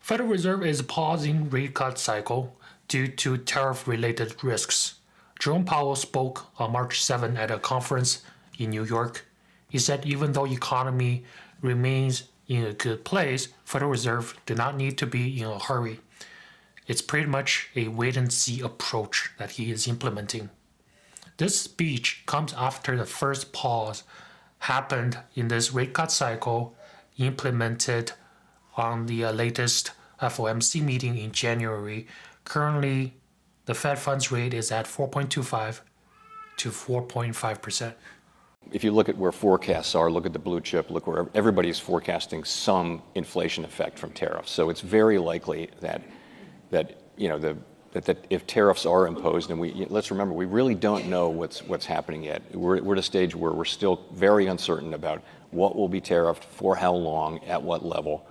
Federal Reserve is pausing rate cut cycle due to tariff-related risks. Jerome Powell spoke on March 7 at a conference in New York. He said even though the economy remains in a good place, Federal Reserve do not need to be in a hurry. It's pretty much a wait-and-see approach that he is implementing. This speech comes after the first pause happened in this rate cut cycle implemented on the latest FOMC meeting in January. Currently, the Fed funds rate is at 4.25 to 4.5%. If you look at where forecasts are, look at the blue chip, look where everybody's forecasting some inflation effect from tariffs. So it's very likely that if tariffs are imposed, and let's remember, we really don't know what's happening yet. We're at a stage where we're still very uncertain about what will be tariffed, for how long, at what level.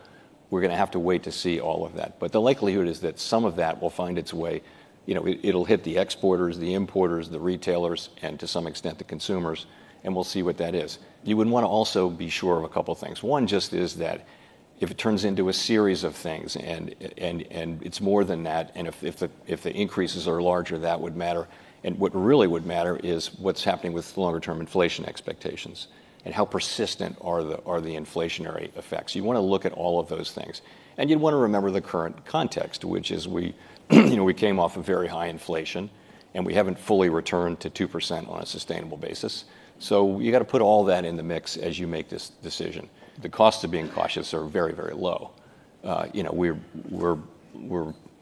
We're going to have to wait to see all of that. But the likelihood is that some of that will find its way. It'll hit the exporters, the importers, the retailers, and to some extent the consumers, and we'll see what that is. You would want to also be sure of a couple of things. One just is that if it turns into a series of things and it's more than that, and if the increases are larger, that would matter. And what really would matter is what's happening with longer-term inflation expectations and how persistent are the inflationary effects. You want to look at all of those things, and you'd want to remember the current context, which is we came off of very high inflation, and we haven't fully returned to 2% on a sustainable basis. So you got to put all that in the mix as you make this decision. The costs of being cautious are very, very low.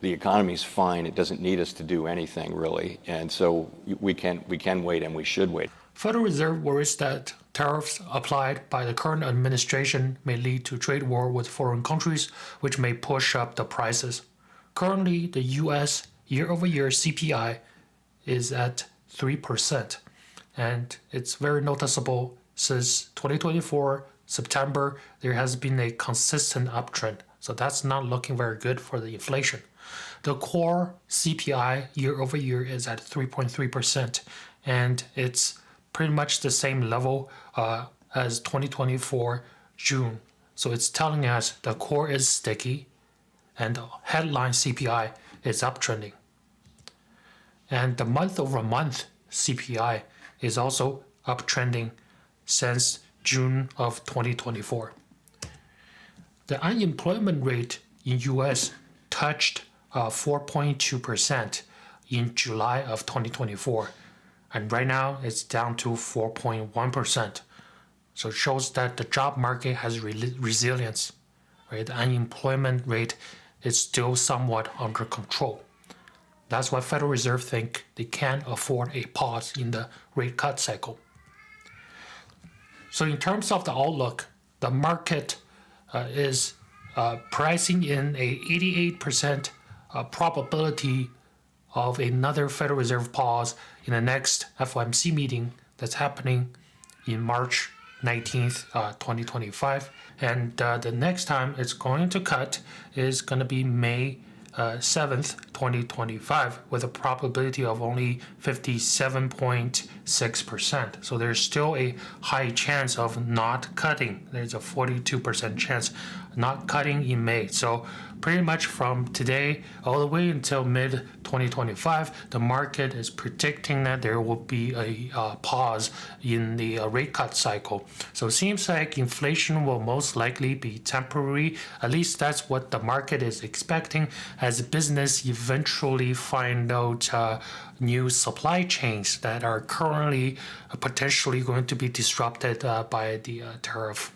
The economy's fine. It doesn't need us to do anything really, and so we can wait, and we should wait. Federal Reserve worries that tariffs applied by the current administration may lead to trade war with foreign countries, which may push up the prices. Currently, the U.S. year-over-year CPI is at 3%, and it's very noticeable since 2024 September. There has been a consistent uptrend, so that's not looking very good for the inflation. The core CPI year-over-year is at 3.3%, and it's pretty much the same level as 2024 June. So it's telling us the core is sticky and the headline CPI is uptrending. And the month-over-month CPI is also uptrending since June of 2024. The unemployment rate in US touched 4.2% in July of 2024. And right now it's down to 4.1%. So it shows that the job market has resilience. Right? The unemployment rate is still somewhat under control. That's why Federal Reserve think they can afford a pause in the rate cut cycle. So in terms of the outlook, the market is pricing in a 88% probability of another Federal Reserve pause in the next FOMC meeting that's happening in March 19th, 2025. And the next time it's going to cut is going to be May 7th, 2025, with a probability of only 57.6%. So there's still a high chance of not cutting. There's a 42% chance not cutting in May. So pretty much from today all the way until mid-2025, the market is predicting that there will be a pause in the rate cut cycle. So it seems like inflation will most likely be temporary. At least that's what the market is expecting, as business eventually find out new supply chains that are currently potentially going to be disrupted by the tariff